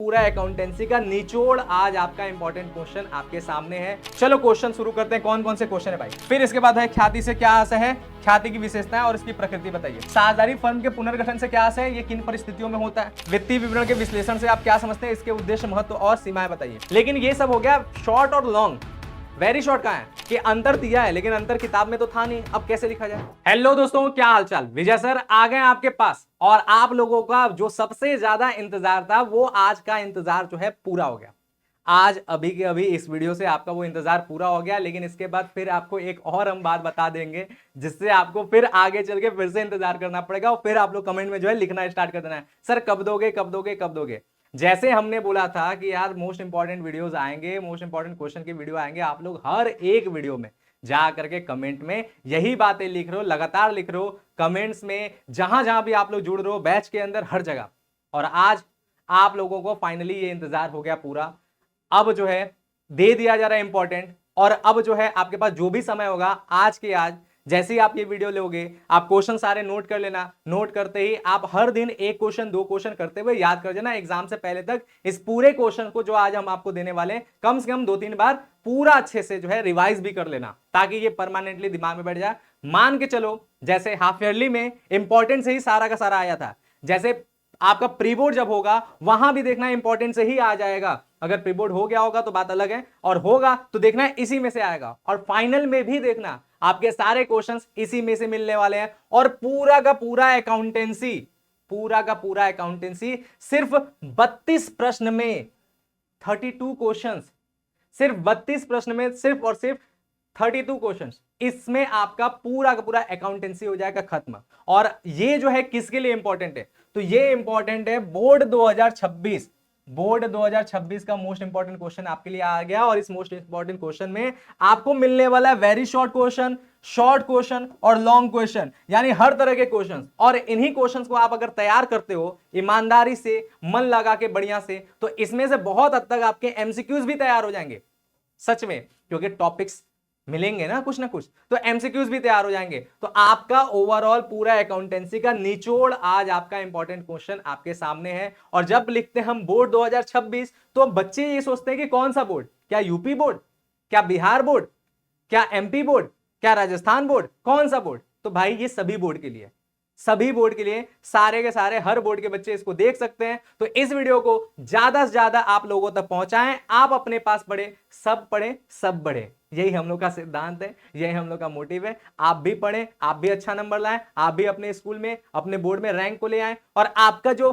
पूरा अकाउंटेंसी का निचोड़ आज आपका इंपॉर्टेंट क्वेश्चन आपके सामने है। चलो क्वेश्चन शुरू करते हैं। कौन कौन से क्वेश्चन है भाई? फिर इसके बाद है ख्याति से क्या आशय है, ख्याति की विशेषताएं और इसकी प्रकृति बताइए। साझेदारी फर्म के पुनर्गठन से क्या आशय है, ये किन परिस्थितियों में होता है। वित्तीय विवरण के विश्लेषण से आप क्या समझते हैं, इसके उद्देश्य, महत्व और सीमाएं बताइए। लेकिन ये सब हो गया शॉर्ट और लॉन्ग। वेरी शॉर्ट कहां है कि अंतर दिया है लेकिन अंतर किताब में तो था नहीं, अब कैसे लिखा जाए। हेलो दोस्तों, क्या हालचाल। विजय सर आ गए आपके पास और आप लोगों का जो सबसे ज्यादा इंतजार था वो आज का इंतजार जो है पूरा हो गया। आज अभी के अभी इस वीडियो से आपका वो इंतजार पूरा हो गया, लेकिन इसके बाद फिर आपको एक और हम बात बता देंगे जिससे आपको फिर आगे चल के फिर से इंतजार करना पड़ेगा और फिर आप लोग कमेंट में जो है लिखना स्टार्ट कर देना है, सर कब दोगे कब दोगे कब दोगे। जैसे हमने बोला था कि यार मोस्ट इंपॉर्टेंट वीडियोस आएंगे, मोस्ट इंपॉर्टेंट क्वेश्चन की वीडियो आएंगे, आप लोग हर एक वीडियो में जा करके कमेंट में यही बातें लिख रहे हो, लगातार लिख रहे हो कमेंट्स में, जहां जहां भी आप लोग जुड़ रहे हो, बैच के अंदर, हर जगह। और आज आप लोगों को फाइनली ये इंतजार हो गया पूरा। अब जो है दे दिया जा रहा है इंपॉर्टेंट, और अब जो है आपके पास जो भी समय होगा आज के आज, जैसे ही आप ये वीडियो लोगे आप क्वेश्चन सारे नोट कर लेना। नोट करते ही आप हर दिन एक क्वेश्चन दो क्वेश्चन करते हुए याद कर देना। एग्जाम से पहले तक इस पूरे क्वेश्चन को जो आज हम आपको देने वाले हैं कम से कम 2-3 बार पूरा अच्छे से जो है रिवाइज भी कर लेना, ताकि ये परमानेंटली दिमाग में बैठ जाए। मान के चलो जैसे हाफ ईयरली में इंपॉर्टेंट से ही सारा का सारा आया था, जैसे आपका प्री बोर्ड जब होगा वहां भी देखना इंपॉर्टेंट से ही आ जाएगा। अगर प्री बोर्ड हो गया होगा तो बात अलग है, और होगा तो देखना इसी में से आएगा। और फाइनल में भी देखना आपके सारे क्वेश्चंस इसी में से मिलने वाले हैं। और पूरा का पूरा अकाउंटेंसी, पूरा का पूरा अकाउंटेंसी सिर्फ 32 प्रश्न में 32 क्वेश्चंस, सिर्फ 32 प्रश्न में सिर्फ और सिर्फ 32 क्वेश्चंस, इसमें आपका पूरा का पूरा अकाउंटेंसी हो जाएगा खत्म। और ये जो है किसके लिए इंपॉर्टेंट है, तो ये इंपॉर्टेंट है बोर्ड 2026। बोर्ड 2026 का मोस्ट इंपॉर्टेंट क्वेश्चन आपके लिए आ गया, और इस मोस्ट इंपॉर्टेंट क्वेश्चन में आपको मिलने वाला है very short question, short question और लॉन्ग क्वेश्चन, यानी हर तरह के क्वेश्चन। और इन्हीं क्वेश्चंस को आप अगर तैयार करते हो ईमानदारी से, मन लगा के, बढ़िया से, तो इसमें से बहुत हद तक आपके एमसीक्यूज भी तैयार हो जाएंगे सच में, क्योंकि टॉपिक्स मिलेंगे ना कुछ, तो एमसीक्यूज भी तैयार हो जाएंगे। तो आपका ओवरऑल पूरा अकाउंटेंसी का निचोड़ आज आपका इंपॉर्टेंट क्वेश्चन आपके सामने है। और जब लिखते हैं हम बोर्ड 2026 तो बच्चे ये सोचते हैं कि कौन सा बोर्ड, क्या यूपी बोर्ड, क्या बिहार बोर्ड, क्या एमपी बोर्ड, क्या राजस्थान बोर्ड, कौन सा बोर्ड। तो भाई ये सभी बोर्ड के लिए, सभी बोर्ड के लिए, सारे के सारे हर बोर्ड के बच्चे इसको देख सकते हैं। तो इस वीडियो को ज्यादा से ज्यादा आप लोगों तक पहुंचाएं, आप अपने पास पढ़े, सब बढ़े। यही हम लोग का सिद्धांत है, यही हम लोग का मोटिव है। आप भी पढ़ें, आप भी अच्छा नंबर लाएं, आप भी अपने स्कूल में, अपने बोर्ड में रैंक को ले आएं, और आपका जो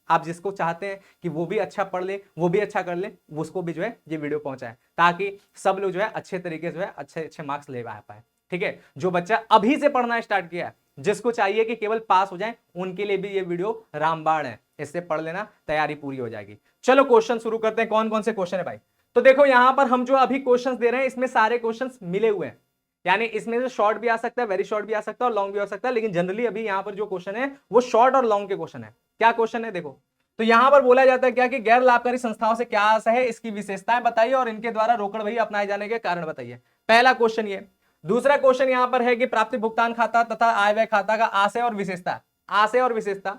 आप जिसको चाहते हैं कि वो भी अच्छा पढ़ ले, वो भी अच्छा कर ले, उसको भी जो है ये वीडियो पहुंचाएं, ताकि सब लोग जो है अच्छे तरीके से जो है अच्छे अच्छे मार्क्स ले पाए। ठीक है, जो बच्चा अभी से पढ़ना स्टार्ट किया है, जिसको चाहिए कि केवल पास हो जाए, उनके लिए भी ये वीडियो रामबाण है। इससे पढ़ लेना, तैयारी पूरी हो जाएगी। चलो क्वेश्चन शुरू करते हैं। कौन कौन से क्वेश्चन है भाई? तो देखो यहां पर हम जो अभी क्वेश्चंस दे रहे हैं इसमें सारे क्वेश्चंस मिले हुए हैं, यानी इसमें से शॉर्ट भी आ सकता है, वेरी शॉर्ट भी आ सकता है और लॉन्ग भी आ सकता है। लेकिन जनरली अभी यहां पर जो क्वेश्चन है वो शॉर्ट और लॉन्ग के क्वेश्चन है। क्या क्वेश्चन है देखो, तो यहां पर बोला जाता है क्या कि गैर लाभकारी संस्थाओं से क्या आशय है, इसकी विशेषताएं बताइए और इनके द्वारा रोकड़ भई अपनाए जाने के कारण बताइए। पहला क्वेश्चन ये। दूसरा क्वेश्चन यहां पर है कि प्राप्ति भुगतान खाता तथा आय व्यय खाता का आशय और विशेषता। आशय और विशेषता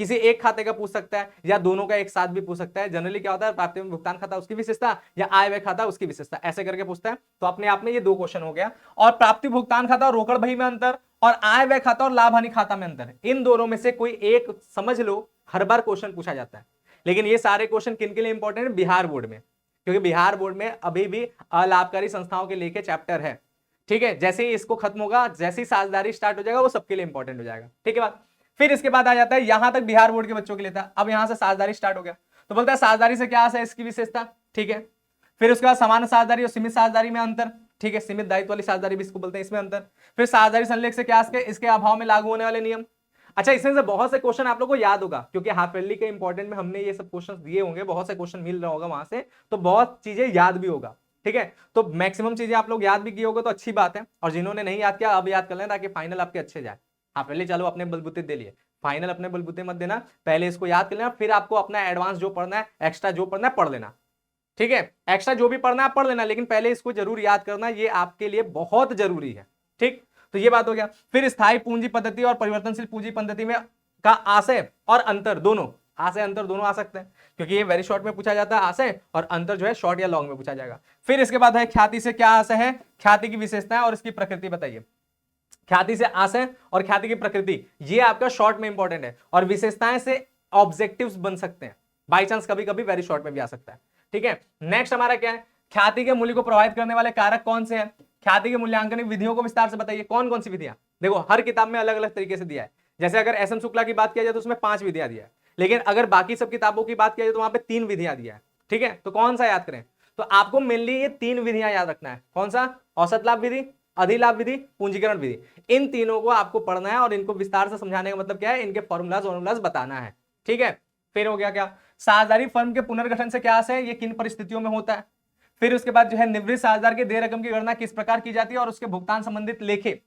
किसी एक खाते का पूछ सकता है या दोनों का एक साथ भी पूछ सकता है। जनरली क्या होता है, प्राप्ति भुगतान खाता उसकी विशेषता या आय व्यय खाता उसकी विशेषता, ऐसे करके पूछता है। तो अपने आप में ये 2 क्वेश्चन हो गया। और प्राप्ति भुगतान खाता और रोकड़ भई में अंतर, और आय व्यय खाता और लाभ हानि खाता में अंतर, इन दोनों में से कोई एक समझ लो, हर बार क्वेश्चन पूछा जाता है। लेकिन ये सारे क्वेश्चन किन के लिए इंपॉर्टेंट है? बिहार बोर्ड में, क्योंकि बिहार बोर्ड में अभी भी अलाभकारी संस्थाओं के लेके चैप्टर है। ठीक है, जैसे ही इसको खत्म होगा, जैसे ही साझेदारी स्टार्ट हो जाएगा, वो सबके लिए इंपॉर्टेंट हो जाएगा। ठीक है बात। फिर इसके बाद आ जाता है, यहां तक बिहार बोर्ड के बच्चों के लिए था, अब यहां से साझेदारी स्टार्ट हो गया। तो बोलता है साझेदारी से क्या है, इसकी विशेषता। ठीक है, फिर उसके बाद समान साझेदारी और सीमित साझेदारी में अंतर। ठीक है, सीमित दायित्व वाली साझेदारी भी इसको बोलते हैं, इसमें अंतर। फिर साझेदारी संलेख से क्या इसके अभाव में लागू होने वाले नियम। अच्छा, इसमें से बहुत से क्वेश्चन आप लोगों को याद होगा, क्योंकि हाफ ईयरली के इंपॉर्टेंट में हमने ये सब क्वेश्चन दिए होंगे, बहुत से क्वेश्चन मिल रहा होगा वहां से, तो बहुत चीजें याद भी होगा। ठीक है, तो मैक्सिमम चीजें आप लोग याद भी किए होगे तो अच्छी बात है, और जिन्होंने नहीं याद किया अब याद कर लें, ताकि फाइनल आपके अच्छे जाए। हाफ ईयरली चलो अपने बलबूते दे लिए, फाइनल अपने बलबूते मत देना, पहले इसको याद कर लेना, फिर आपको अपना एडवांस जो पढ़ना है, एक्स्ट्रा जो पढ़ना है पढ़ लेना। ठीक है, एक्स्ट्रा जो भी पढ़ना है पढ़ लेना, लेकिन पहले इसको जरूर याद करना, ये आपके लिए बहुत जरूरी है। ठीक, तो ये बात हो गया। फिर स्थायी पूंजी पद्धति और परिवर्तनशील पूंजी पद्धति में का आशय और अंतर दोनों, आशय अंतर दोनों आ सकते हैं, क्योंकि ये वेरी शॉर्ट में पूछा जाता है आशय, और अंतर जो है शॉर्ट या लॉन्ग में पूछा जाएगा। फिर इसके बाद है ख्याति से क्या आशय है, ख्याति की विशेषताएं और इसकी प्रकृति बताइए। ख्याति से आशय और ख्याति की प्रकृति, ये आपका शॉर्ट में इंपॉर्टेंट है, और विशेषताएं से ऑब्जेक्टिव्स बन सकते हैं, बाई चांस कभी कभी वेरी शॉर्ट में भी आ सकता है। ठीक है, नेक्स्ट हमारा क्या है, ख्याति के मूल्य को प्रभावित करने वाले कारक कौन से हैं, ख्याति के मूल्यांकन की विधियों को विस्तार से बताइए। कौन कौन सी विधियां, देखो हर किताब में अलग अलग तरीके से दिया है। जैसे अगर एस एम शुक्ला की बात किया जाए तो उसमें 5 विधियां दिया है, लेकिन अगर बाकी सब किताबों की बात किया जाए तो वहां पे 3 विधियां दिया है। ठीक है, तो कौन सा याद करें, तो आपको मेनली ये 3 विधियां याद रखना है। कौन सा, औसत लाभ विधि, अधिलाभ विधि, पूंजीकरण विधि। इन तीनों को आपको पढ़ना है, और इनको विस्तार से समझाने का मतलब क्या है, इनके फॉर्मूलाज बताना है। ठीक है, फिर हो गया क्या, साझेदारी फर्म के पुनर्गठन से क्या आशय है, ये किन परिस्थितियों में होता है। फिर उसके बाद जो है निवृत्त साझेदार के देय रकम की गणना किस प्रकार की जाती है, और उसके भुगतान संबंधित लेखे।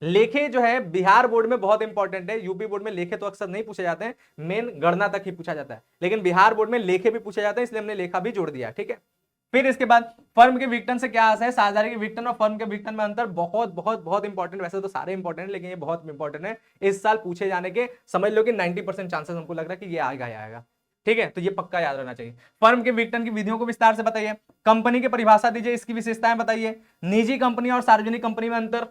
लेखे जो है बिहार बोर्ड में बहुत इंपॉर्टेंट है, यूपी बोर्ड में लेखे तो अक्सर नहीं पूछे जाते हैं, मेन गणना तक ही पूछा जाता है, लेकिन बिहार बोर्ड में लेखे भी पूछे जाते हैं, इसलिए हमने लेखा भी जोड़ दिया। ठीक है, फिर इसके बाद फर्म के विघटन से क्या आशय है, साझेदारी के विघटन और फर्म के विघटन में अंतर। बहुत बहुत बहुत इंपॉर्टेंट, वैसे तो सारे इंपॉर्टेंट है, लेकिन ये बहुत इंपॉर्टेंट है, इस साल पूछे जाने के समझ लो कि 90% चांसेस हमको लग रहा है कि ये आएगा। ठीक है, तो ये पक्का याद रहना चाहिए। फर्म के विघटन की विधियों को विस्तार से बताइए। कंपनी की परिभाषा दीजिए, इसकी विशेषताएं बताइए। निजी कंपनी और सार्वजनिक कंपनी में अंतर,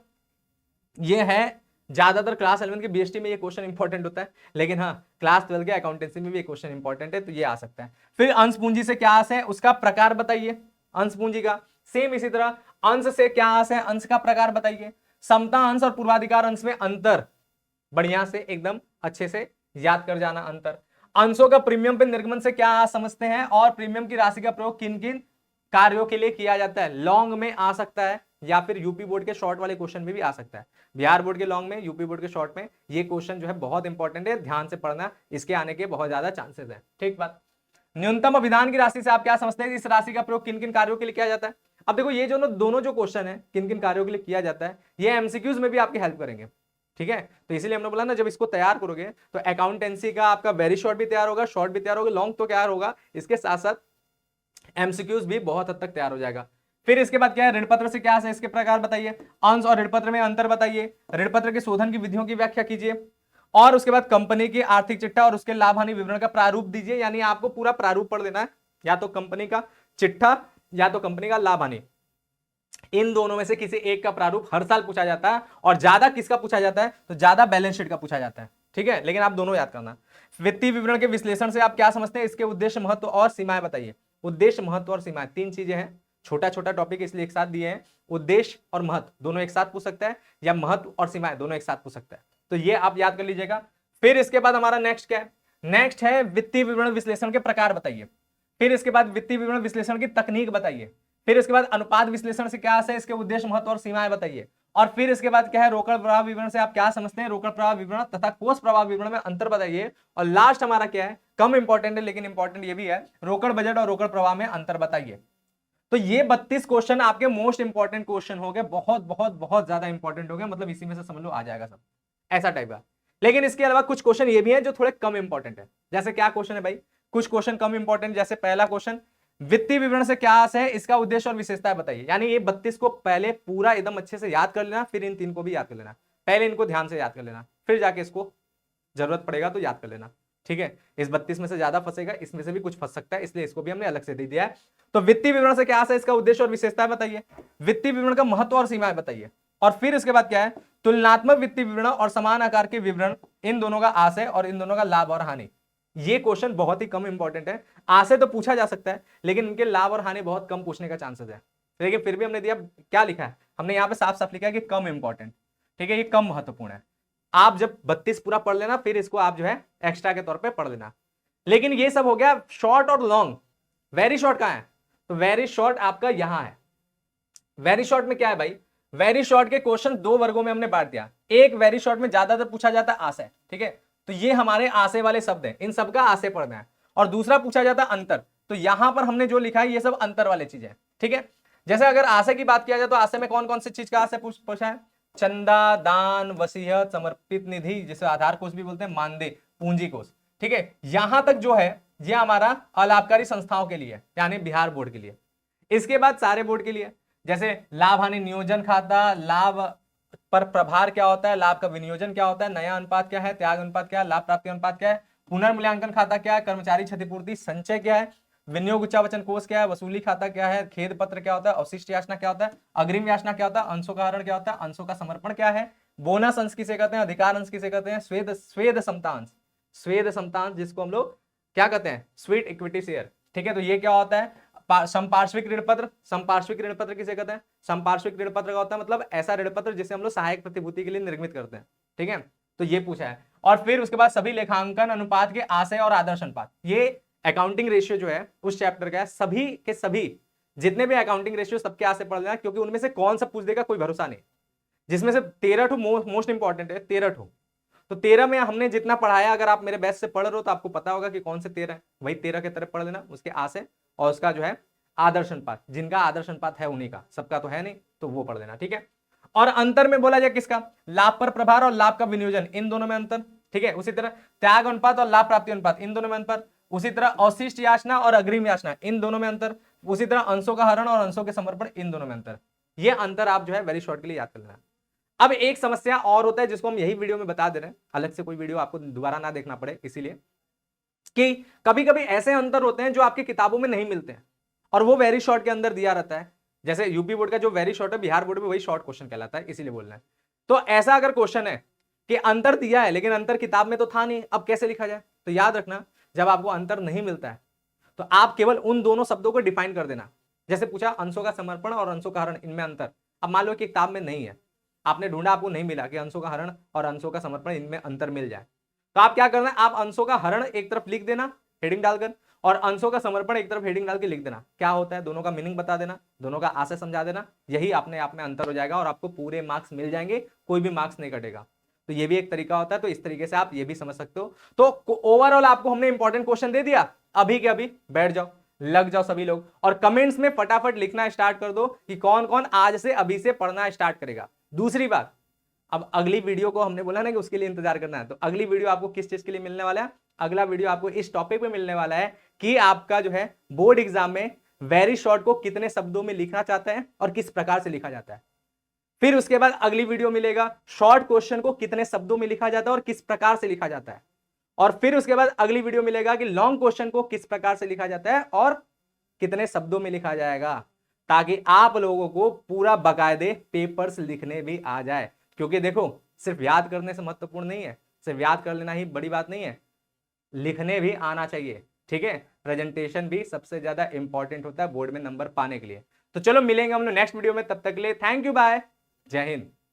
ये है ज्यादातर क्लास 11 के बीएसटी में ये क्वेश्चन इंपॉर्टेंट होता है, लेकिन हाँ क्लास 12 के अकाउंटेंसी में भी ये क्वेश्चन इंपॉर्टेंट है, तो ये आ सकता है। फिर अंश पूंजी से क्या आशय है, उसका प्रकार बताइए। अंश पूंजी का सेम इसी तरह, अंश से क्या आशय है, अंश का प्रकार बताइए। समता अंश और पूर्वाधिकार अंश में अंतर, बढ़िया से एकदम अच्छे से याद कर जाना अंतर। अंशों का प्रीमियम पे निर्गमन से क्या समझते हैं, और प्रीमियम की राशि का प्रयोग किन किन कार्यों के लिए किया जाता है। लॉन्ग में आ सकता है, या फिर यूपी बोर्ड के शॉर्ट वाले क्वेश्चन में भी आ सकता है। बिहार बोर्ड के लॉन्ग में, यूपी बोर्ड के शॉर्ट में ये क्वेश्चन जो है बहुत इंपॉर्टेंट है, ध्यान से पढ़ना, इसके आने के बहुत ज्यादा चांसेस है। ठीक बात। न्यूनतम अभिधान की राशि से आप क्या समझते हैं, इस राशि का प्रयोग किन किन कार्यों के लिए किया जाता है। अब देखो ये जो दोनों जो क्वेश्चन है किन किन कार्यों के लिए किया जाता है, ये एमसीक्यूज में भी आपकी हेल्प करेंगे। ठीक है, तो इसीलिए हमने बोला ना, जब इसको तैयार करोगे तो अकाउंटेंसी का आपका वेरी शॉर्ट भी तैयार होगा, शॉर्ट भी तैयार होगा, लॉन्ग तो तैयार होगा, इसके साथ साथ एमसीक्यूज भी बहुत हद तक तैयार हो जाएगा। फिर इसके बाद क्या है, ऋण पत्र से क्या है, इसके प्रकार बताइए। अंश और ऋण पत्र में अंतर बताइए। ऋण पत्र के शोधन की विधियों की व्याख्या कीजिए। और उसके बाद कंपनी की आर्थिक चिट्ठा और उसके लाभ हानि विवरण का प्रारूप दीजिए, यानी आपको पूरा प्रारूप पढ़ लेना है, या तो कंपनी का चिट्ठा या तो कंपनी का लाभ हानि, इन दोनों में से किसी एक का प्रारूप हर साल पूछा जाता है। और ज्यादा किसका पूछा जाता है, तो ज्यादा बैलेंस शीट का पूछा जाता है। ठीक है, लेकिन आप दोनों याद करना। वित्तीय विवरण के विश्लेषण से आप क्या समझते हैं, इसके उद्देश्य, महत्व और सीमाएं बताइए। उद्देश्य, महत्व और सीमाएं, 3 चीजें हैं, छोटा छोटा टॉपिक इसलिए एक साथ दिए हैं। उद्देश्य और महत्व दोनों एक साथ पूछ सकता है, या महत्व और सीमाएं दोनों एक साथ पूछ सकता है, तो ये आप याद कर लीजिएगा। फिर इसके बाद हमारा नेक्स्ट क्या है, नेक्स्ट है वित्तीय विवरण विश्लेषण के प्रकार बताइए। फिर इसके बाद वित्तीय विवरण विश्लेषण की तकनीक बताइए। फिर इसके बाद अनुपात विश्लेषण से क्या है, इसके उद्देश्य, महत्व और सीमाएं बताइए। और फिर इसके बाद क्या है, रोकड़ प्रवाह विवरण से आप क्या समझते हैं, रोकड़ प्रवाह विवरण तथा कोष प्रवाह विवरण में अंतर बताइए। और लास्ट हमारा क्या है, कम इंपॉर्टेंट है लेकिन इंपॉर्टेंट ये भी है, रोकड़ बजट और रोकड़ प्रवाह में अंतर बताइए। तो ये 32 क्वेश्चन आपके मोस्ट इंपॉर्टेंट क्वेश्चन हो गए, बहुत बहुत बहुत ज्यादा इंपॉर्टेंट हो गए, मतलब इसी में से समझ लो आ जाएगा सब, ऐसा टाइप का। लेकिन इसके अलावा कुछ क्वेश्चन ये भी हैं जो थोड़े कम इंपॉर्टेंट है। जैसे क्या क्वेश्चन है भाई, कुछ क्वेश्चन कम इंपॉर्टेंट, जैसे पहला क्वेश्चन, वित्तीय विवरण से क्या आशय है, इसका उद्देश्य और विशेषताएं बताइए। यानी ये 32 को पहले पूरा एकदम अच्छे से याद कर लेना, फिर इन 3 को भी याद कर लेना, पहले इनको ध्यान से याद कर लेना, फिर जाके इसको जरूरत पड़ेगा तो याद कर लेना। ठीक है, इस 32 में से ज्यादा फंसेगा, इसमें से भी कुछ फंस सकता है, इसलिए इसको भी हमने अलग से दे दिया है। तो वित्तीय विवरण से क्या आशय है, इसका उद्देश्य और विशेषताएं बताइए। वित्तीय विवरण का महत्व और सीमाएं बताइए। और फिर इसके बाद क्या है, तुलनात्मक वित्तीय विवरण और समान आकार के विवरण, इन दोनों का आशय और इन दोनों का लाभ और हानि। ये क्वेश्चन बहुत ही कम इंपॉर्टेंट है, आशय तो पूछा जा सकता है लेकिन इनके लाभ और हानि बहुत कम पूछने का चांसेस है। लेकिन फिर भी हमने दिया, क्या लिखा है हमने यहाँ पे, साफ साफ लिखा है कि कम इंपॉर्टेंट। ठीक है, ये कम महत्वपूर्ण है। आप जब 32 पूरा पढ़ लेना, फिर इसको आप जो है एक्स्ट्रा के तौर पे पढ़ लेना। लेकिन ये सब हो गया शॉर्ट और लॉन्ग। वेरी शॉर्ट कहां है, तो वेरी शॉर्ट आपका यहां है। वेरी शॉर्ट में क्या है भाई, वेरी शॉर्ट के क्वेश्चन 2 वर्गों में हमने बांट दिया। एक, वेरी शॉर्ट में ज्यादातर पूछा जाता है आशय, ठीक है, तो ये हमारे आशय वाले शब्द हैं, इन सबका आशय पढ़ना है। और दूसरा पूछा जाता है अंतर, तो यहां पर हमने जो लिखा है ये सब अंतर वाले चीजें हैं। ठीक है, जैसे अगर आशय की बात किया जाए तो आशय में कौन कौन सी चीज का आशय पूछा है, चंदा, दान, वसीयत, समर्पित निधि, जिसे आधार कोष भी बोलते हैं, मानदेय, पूंजी कोष। ठीक है, यहां तक जो है ये हमारा अलाभकारी संस्थाओं के लिए, यानी बिहार बोर्ड के लिए। इसके बाद सारे बोर्ड के लिए, जैसे लाभ हानि नियोजन खाता, लाभ पर प्रभार क्या होता है, लाभ का विनियोजन क्या होता है, नया अनुपात क्या है, त्याग अनुपात क्या है, लाभ प्राप्ति अनुपात क्या है, पुनर्मूल्यांकन खाता क्या है, कर्मचारी क्षतिपूर्ति संचय क्या है, विनियोग उच्चावचन कोष क्या है, वसूली खाता क्या है, खेद पत्र क्या होता है, अवशिष्ट याचना क्या होता है, अग्रिम याचना क्या होता है, अंशों का हरण क्या होता है, अंशों का समर्पण क्या है, बोनस अंश किसे कहते हैं, अधिकार अंश किसे कहते हैं, स्वेद स्वेद समतांश, स्वेद समतांश जिसको हम लोग क्या कहते हैं, स्वीट इक्विटी शेयर। ठीक है, तो ये क्या होता है, संपार्श्विक ऋण पत्र, संपार्श्विक ऋण पत्र किसे कहते हैं, संपार्श्विक ऋण पत्र का होता है मतलब ऐसा ऋण पत्र जिसे हम लोग सहायक प्रतिभूति के लिए निर्मित करते हैं। ठीक है, तो ये पूछा है। और फिर उसके बाद सभी लेखांकन अनुपात के आशय और आदर्श अनुपात, ये अकाउंटिंग रेशियो जो है उस चैप्टर का है, सभी के सभी जितने भी अकाउंटिंग रेशियो सबके आशय पढ़ लेना, क्योंकि उनमें से कौन सा पूछ देगा कोई भरोसा नहीं, जिसमें से 13 ठो मोस्ट इंपॉर्टेंट है, 13 ठो। तो 13 में हमने जितना पढ़ाया, अगर आप मेरे बैच से पढ़ रहे हो तो आपको पता होगा कि कौन से 13 है, वही 13 के तरफ पढ़ लेना, उसके आशय और उसका जो है आदर्श अनुपात, जिनका आदर्श अनुपात है उन्हीं का, सबका तो है नहीं, तो वो पढ़ लेना। ठीक है, और अंतर में बोला जाए किसका, लाभ पर प्रभार और लाभ का विनियोजन, इन दोनों में अंतर। ठीक है, उसी तरह त्याग अनुपात और लाभ प्राप्ति अनुपात, इन दोनों में अंतर। उसी तरह अवशिष्ट याचना और अग्रिम याचना, इन दोनों में अंतर। उसी तरह अंशों का हरण और अंशों के समर्पण, इन दोनों में अंतर। ये अंतर आप जो है वेरी शॉर्ट के लिए याद कर लेना। अब एक समस्या और होता है जिसको हम यही वीडियो में बता दे रहे हैं, अलग से कोई वीडियो आपको दोबारा ना देखना पड़े, इसीलिए कि कभी कभी ऐसे अंतर होते हैं जो आपकी किताबों में नहीं मिलते हैं और वो वेरी शॉर्ट के अंदर दिया रहता है। जैसे यूपी बोर्ड का जो वेरी शॉर्ट है, बिहार बोर्ड में वही शॉर्ट क्वेश्चन कहलाता है, इसीलिए बोलना है। तो ऐसा अगर क्वेश्चन है कि अंतर दिया है लेकिन अंतर किताब में तो था नहीं, अब कैसे लिखा जाए, तो याद रखना जब आपको अंतर नहीं मिलता है तो आप केवल उन दोनों शब्दों को डिफाइन कर देना। जैसे पूछा अंशों का समर्पण और अंशों का हरण, इनमें अंतर। अब मान लो कि किताब में नहीं है, आपने ढूंढा, आपको नहीं मिला कि अंशों का हरण और अंशों का समर्पण इनमें अंतर मिल जाए, तो आप क्या करना है, आप अंशों का हरण एक तरफ लिख देना हेडिंग डालकर, और अंशों का समर्पण एक तरफ हेडिंग डाल के लिख देना क्या होता है, दोनों का मीनिंग बता देना, दोनों का आशय समझा देना, यही अपने आप में अंतर हो जाएगा और आपको पूरे मार्क्स मिल जाएंगे, कोई भी मार्क्स नहीं कटेगा। तो ये भी एक तरीका होता है, तो इस तरीके से आप ये भी समझ सकते हो। तो ओवरऑल आपको हमने इंपॉर्टेंट क्वेश्चन दे दिया, अभी के अभी बैठ जाओ, लग जाओ सभी लोग, और कमेंट्स में फटाफट लिखना स्टार्ट कर दो कि कौन कौन आज से अभी से पढ़ना स्टार्ट करेगा। दूसरी बात, अब अगली वीडियो को हमने बोला ना कि उसके लिए इंतजार करना है, तो अगली वीडियो आपको किस चीज के लिए मिलने वाला है, अगला वीडियो आपको इस टॉपिक पे मिलने वाला है कि आपका जो है बोर्ड एग्जाम में वेरी शॉर्ट को कितने शब्दों में लिखना चाहते हैं और किस प्रकार से लिखा जाता है। फिर उसके बाद अगली वीडियो मिलेगा शॉर्ट क्वेश्चन को कितने शब्दों में लिखा जाता है और किस प्रकार से लिखा जाता है। और फिर उसके बाद अगली वीडियो मिलेगा कि लॉन्ग क्वेश्चन को किस प्रकार से लिखा जाता है और कितने शब्दों में लिखा जाएगा, ताकि आप लोगों को पूरा बाकायदे पेपर्स लिखने भी आ जाए। क्योंकि देखो सिर्फ याद करने से महत्वपूर्ण नहीं है, सिर्फ याद कर लेना ही बड़ी बात नहीं है, लिखने भी आना चाहिए। ठीक है, प्रेजेंटेशन भी सबसे ज्यादा इंपॉर्टेंट होता है बोर्ड में नंबर पाने के लिए। तो चलो मिलेंगे हम लोग नेक्स्ट वीडियो में, तब तक के लिए थैंक यू, बाय, जय हिंद।